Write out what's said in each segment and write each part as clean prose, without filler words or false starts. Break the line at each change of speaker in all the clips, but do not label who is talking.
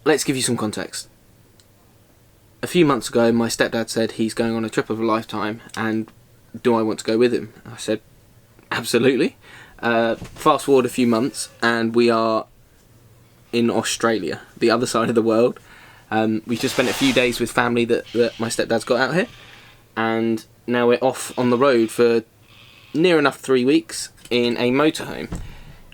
let's give you some context. A few months ago, my stepdad said he's going on a trip of a lifetime, and do I want to go with him? I said, absolutely. Fast forward a few months, and we are in Australia, the other side of the world. We just spent a few days with family that my stepdad's got out here, and now we're off on the road for near enough 3 weeks in a motorhome.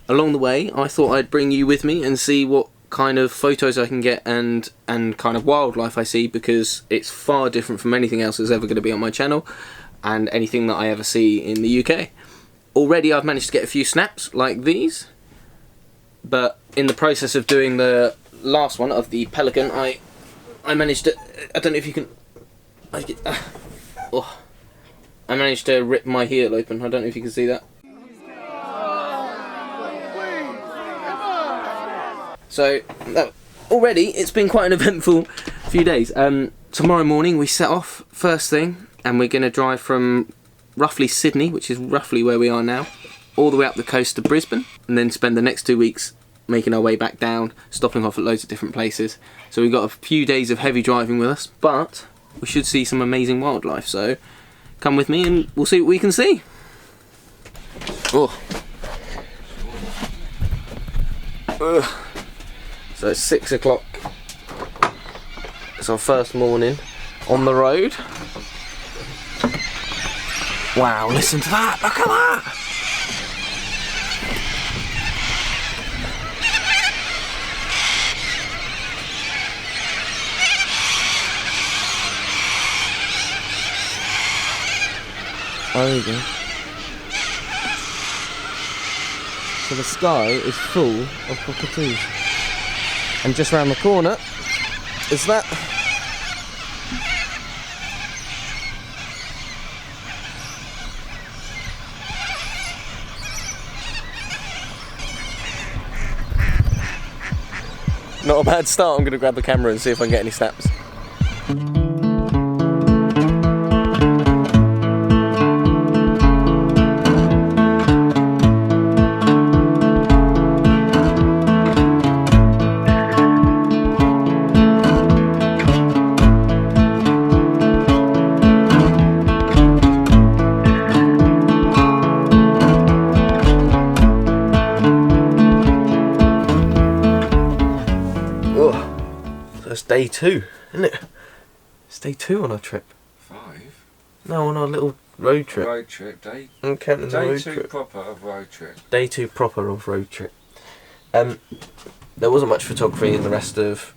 Along the way, I thought I'd bring you with me and see what kind of photos I can get and kind of wildlife I see, because it's far different from anything else that's ever going to be on my channel and anything that I ever see in the UK. Already I've managed to get a few snaps like these, but in the process of doing the last one of the pelican, I managed to, I don't know if you can, I managed to rip my heel open. I don't know if you can see that. So already it's been quite an eventful few days. Tomorrow morning we set off first thing, and we're going to drive from roughly Sydney, which is roughly where we are now, all the way up the coast to Brisbane, and then spend the next 2 weeks making our way back down, stopping off at loads of different places. So we've got a few days of heavy driving with us, but we should see some amazing wildlife, so come with me and we'll see what we can see. Oh. So it's 6 o'clock. It's our first morning on the road. Wow, listen to that, look at that! Oh, there you go. So the sky is full of cockatoos. And just round the corner is that. Not a bad start. I'm going to grab the camera and see if I can get any snaps. That's day 2, isn't it? It's day 2 on our trip.
5?
No, on our little road trip.
Road trip, day.
I'm counting the road
Day 2
trip.
proper of road trip.
Day 2 proper of road trip. There wasn't much photography in the rest of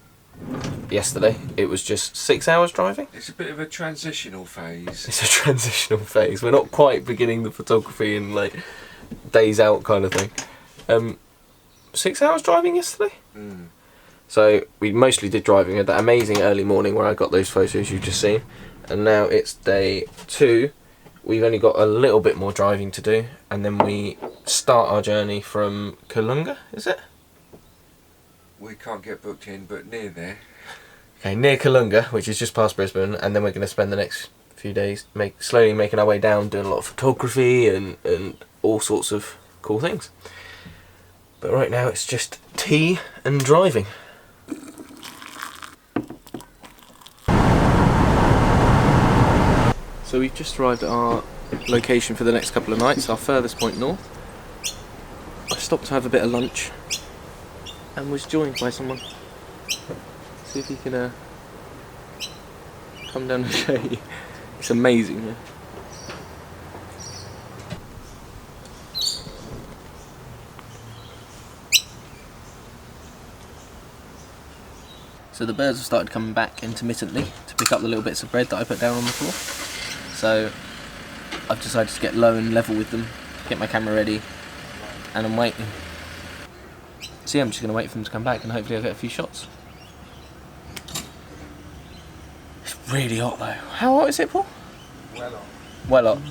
yesterday. It was just 6 hours driving.
It's a bit of a transitional phase.
It's a transitional phase. We're not quite beginning the photography in like days out kind of thing. 6 hours driving yesterday. So we mostly did driving. We had that amazing early morning where I got those photos you've just seen, and now it's day 2. We've only got a little bit more driving to do, and then we start our journey from Kalunga, is it?
We can't get booked in, but near there.
Okay, near Kalunga, which is just past Brisbane, and then we're going to spend the next few days slowly making our way down, doing a lot of photography and all sorts of cool things. But right now it's just tea and driving. So we've just arrived at our location for the next couple of nights, our furthest point north. I stopped to have a bit of lunch and was joined by someone. See if he can come down and show you. It's amazing here. So the birds have started coming back intermittently to pick up the little bits of bread that I put down on the floor. So I've decided to get low and level with them, get my camera ready, and I'm waiting. So yeah, I'm just going to wait for them to come back and hopefully I'll get a few shots. It's really hot though. How hot is it, Paul?
Well on.
Well hot.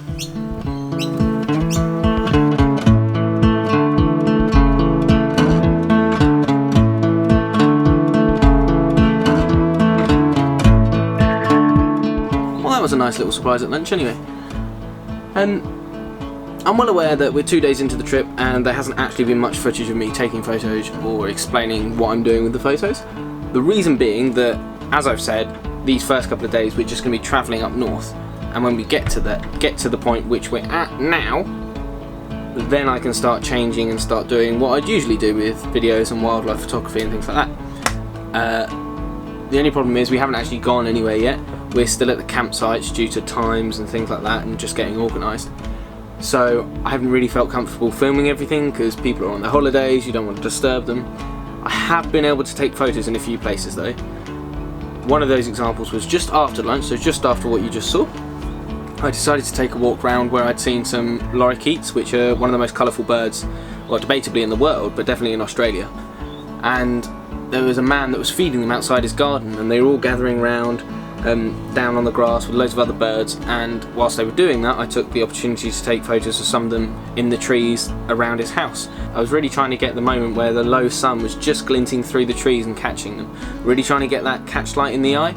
That was a nice little surprise at lunch anyway. I'm well aware that we're 2 days into the trip and there hasn't actually been much footage of me taking photos or explaining what I'm doing with the photos, The reason being that, as I've said, these first couple of days we're just going to be travelling up north, and when we get to the point which we're at now, then I can start changing and start doing what I'd usually do with videos and wildlife photography and things like that. The only problem is we haven't actually gone anywhere yet. We're still at the campsites due to times and things like that and just getting organised. So I haven't really felt comfortable filming everything because people are on their holidays, you don't want to disturb them. I have been able to take photos in a few places though. One of those examples was just after lunch, so just after what you just saw. I decided to take a walk round where I'd seen some lorikeets, which are one of the most colourful birds, well, debatably in the world, but definitely in Australia. And there was a man that was feeding them outside his garden, and they were all gathering round down on the grass with loads of other birds, and whilst they were doing that I took the opportunity to take photos of some of them in the trees around his house. I was really trying to get the moment where the low sun was just glinting through the trees and catching them, really trying to get that catch light in the eye.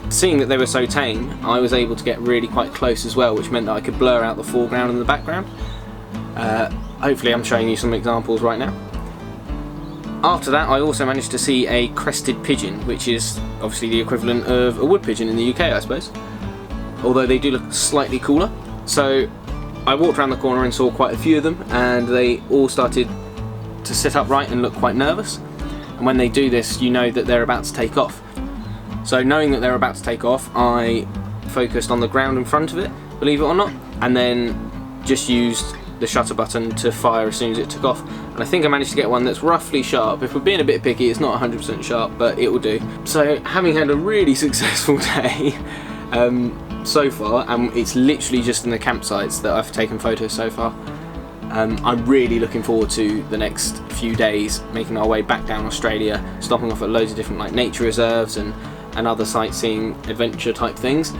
Seeing that they were so tame, I was able to get really quite close as well, which meant that I could blur out the foreground and the background. Hopefully I'm showing you some examples right now. After that I also managed to see a crested pigeon, which is obviously the equivalent of a wood pigeon in the UK, I suppose, although they do look slightly cooler. So I walked around the corner and saw quite a few of them, and they all started to sit upright and look quite nervous, and when they do this you know that they're about to take off. So knowing that they're about to take off, I focused on the ground in front of it, believe it or not, and then just used the shutter button to fire as soon as it took off. And I think I managed to get one that's roughly sharp. If we're being a bit picky, it's not 100% sharp, but it will do. So having had a really successful day so far, and it's literally just in the campsites that I've taken photos so far, I'm really looking forward to the next few days, making our way back down Australia, stopping off at loads of different like nature reserves and other sightseeing adventure type things.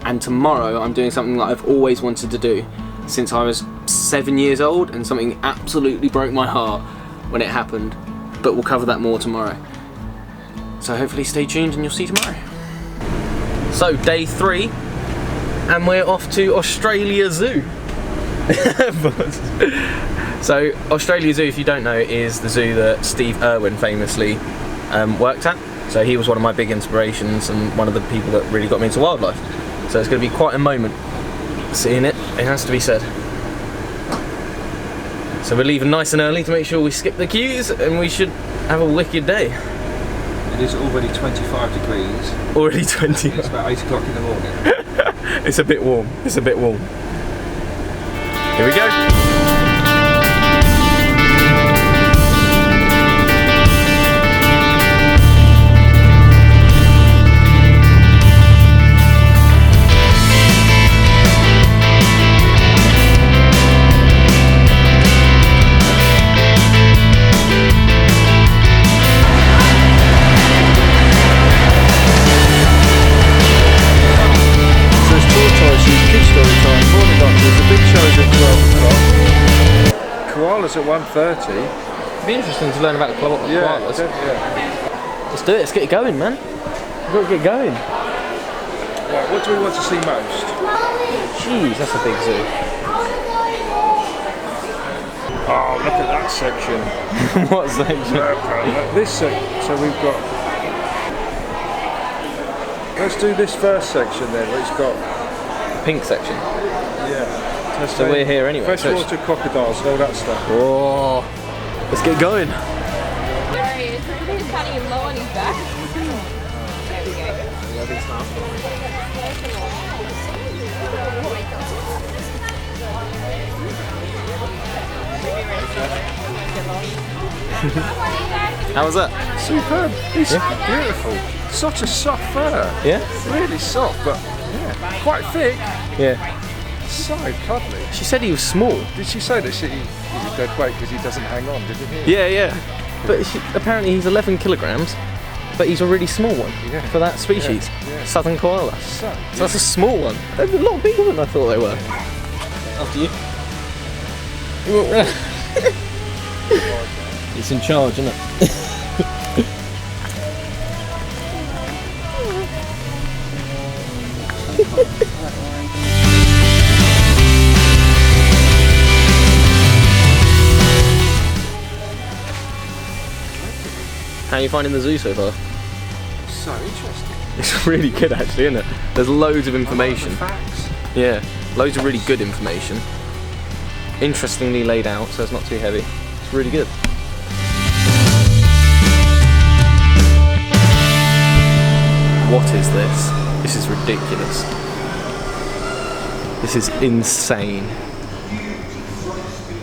And tomorrow I'm doing something that I've always wanted to do since I was 7 years old, and something absolutely broke my heart when it happened, but we'll cover that more tomorrow. So hopefully stay tuned and you'll see tomorrow. So day 3, and we're off to Australia Zoo. So Australia Zoo, if you don't know, is the zoo that Steve Irwin famously worked at. So he was one of my big inspirations and one of the people that really got me into wildlife. So it's going to be quite a moment seeing it, it has to be said. So we're leaving nice and early to make sure we skip the queues, and we should have a wicked day.
It is already 25 degrees.
Already 20.
It's about 8 o'clock in the morning.
It's a bit warm. It's a bit warm. Here we go.
Koalas at 1:30.
It'd be interesting to learn about the koalas.
Yeah.
Let's do it. Let's get it going, man. We've got to get going.
Right, what do we want to see most?
Jeez, that's a big zoo.
Oh, look at that section.
What section?
This section. So we've got. Let's do this first section then. Where it's got
Pink section.
Yeah.
So we're here anyway.
Freshwater crocodiles and all that stuff.
Oh, let's get going.
Sorry, is he standing low on his back? There we go.
How was that?
Superb. It's beautiful. Such a soft fur.
Yeah?
Really soft, but yeah, quite thick.
Yeah.
So cuddly.
She said he was small.
Did she say that he's a dead weight because he doesn't hang on? Did you hear?
Yeah, yeah. But apparently he's 11 kilograms, but he's a really small one for that species.
Yeah.
Southern koala.
So
that's a small one. They're a lot bigger than I thought they were. After you. It's in charge, isn't it? How are you finding the zoo so far?
So interesting.
It's really good actually, isn't it? There's loads of information.
I like the facts.
Yeah, loads of really good information. Interestingly laid out, so it's not too heavy. It's really good. What is this? This is ridiculous. This is insane.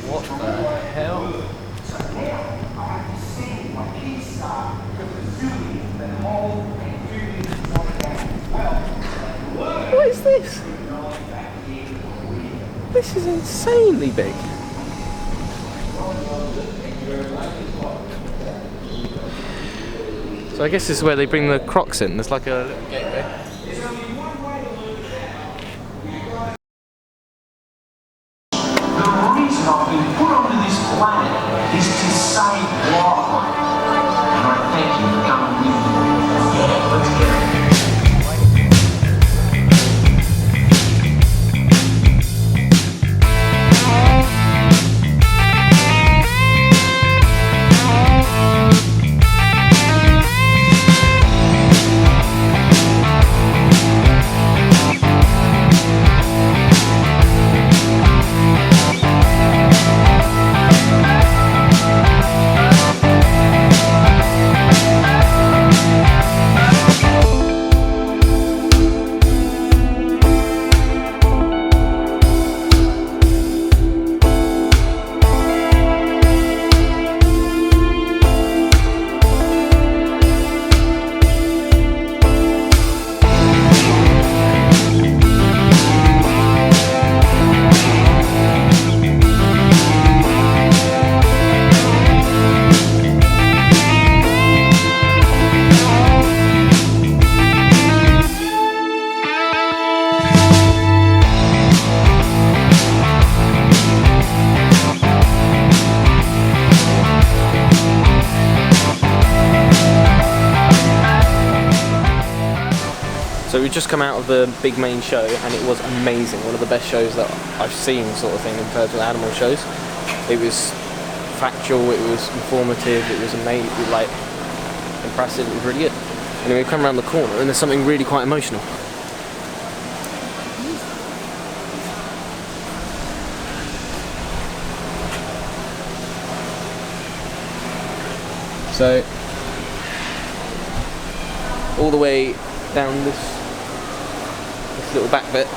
What the hell? What is this? This is insanely big. So I guess this is where they bring the crocs in. There's like a little gateway.
The reason I've been put onto this planet is to save wildlife. And I thank you for coming with me. Yeah, let's get it.
So we've just come out of the big main show and it was amazing. One of the best shows that I've seen, sort of thing, compared to animal shows. It was factual, it was informative, it was amazing, like impressive, it was really good. And then we come around the corner and there's something really quite emotional. So, all the way down this little back bit,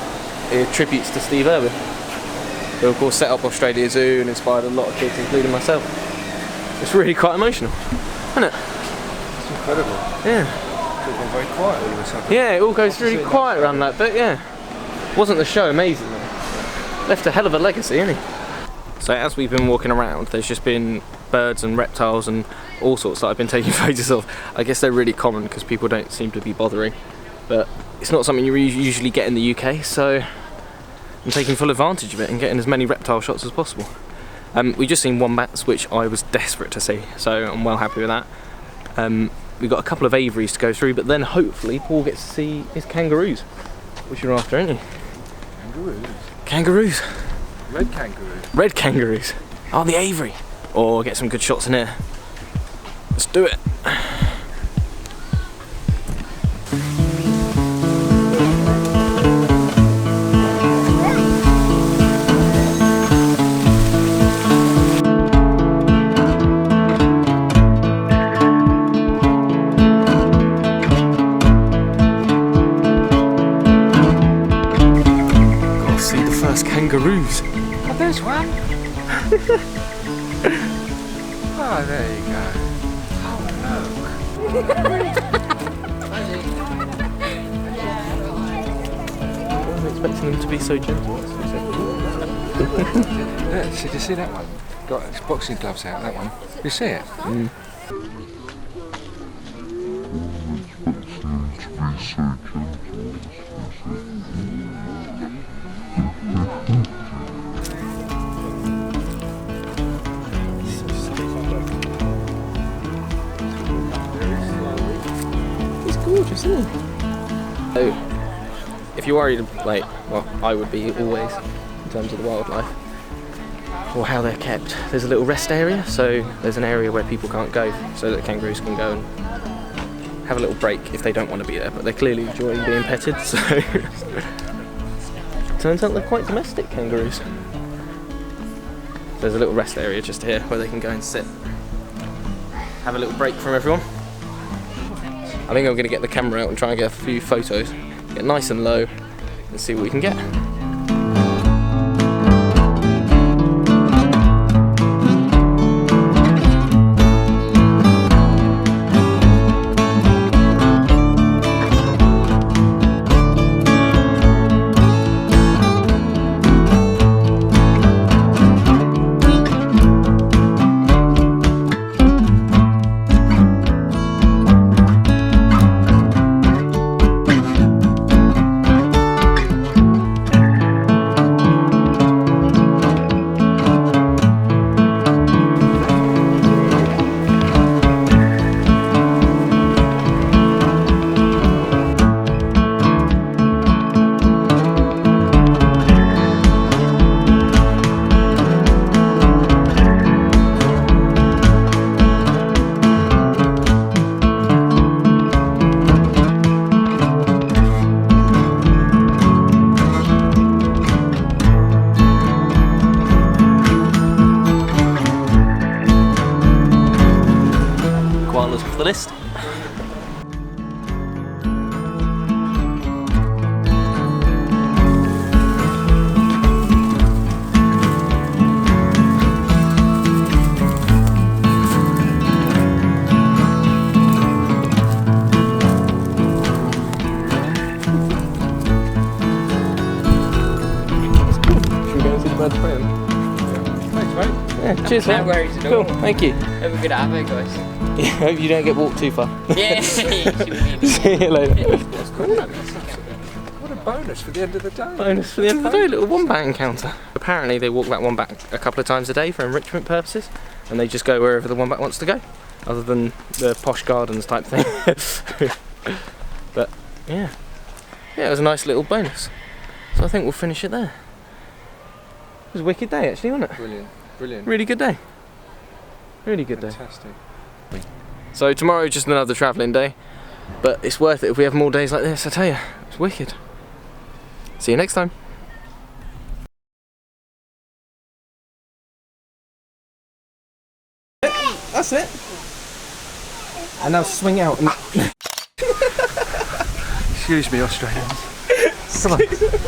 it tributes to Steve Irwin, who of course set up Australia Zoo and inspired a lot of kids, including myself. It's really quite emotional, isn't it?
It's incredible.
Yeah.
It's all gone very quiet all of a sudden.
Yeah, it all goes really quiet around that bit, yeah. Wasn't the show amazing though? Left a hell of a legacy, isn't he? So as we've been walking around, there's just been birds and reptiles and all sorts that I've been taking photos of. I guess they're really common because people don't seem to be bothering. But it's not something you usually get in the UK, so I'm taking full advantage of it and getting as many reptile shots as possible. We just seen wombats, which I was desperate to see, so I'm well happy with that. We've got a couple of aviaries to go through, but then hopefully Paul gets to see his kangaroos, which you're after, aren't you?
Kangaroos?
Kangaroos.
Red kangaroos?
Red kangaroos. Oh, the aviary. Oh, get some good shots in here. Let's do it. Gotta see the first kangaroos.
Oh, there's one. Oh, there you go. Oh,
I wasn't expecting them to be so gentle.
Yeah, so did you see that one? Got his boxing gloves out, that one. You see it?
Mm. He's gorgeous, isn't he? So, if you're worried, like, well, I would be always, in terms of the wildlife, or how they're kept. There's a little rest area, so there's an area where people can't go, so that kangaroos can go and have a little break if they don't want to be there, but they're clearly enjoying being petted, so turns out they're quite domestic kangaroos. There's a little rest area just here where they can go and sit, have a little break from everyone. I think I'm going to get the camera out and try and get a few photos, get nice and low and see what we can get. Off the list. Should we go and see the birds play them?
Thanks, mate.
Yeah, cheers,
No
mate.
worries at
Cool,
all.
thank you.
Have a good day, guys.
Yeah, hope you don't get walked too far.
Yeah.
See you later.
What a bonus for the end of the day.
Bonus for the end of the day, little wombat encounter. Apparently they walk that wombat a couple of times a day for enrichment purposes, and they just go wherever the wombat wants to go, other than the posh gardens type thing. But yeah, it was a nice little bonus. So I think we'll finish it there. It was a wicked day actually, wasn't it?
Brilliant, brilliant.
Really good day. Really good day.
Fantastic.
So tomorrow just another travelling day, but it's worth it if we have more days like this, I tell you. It's wicked. See you next time. That's it. And now swing out and
Excuse me, Australians.
come on.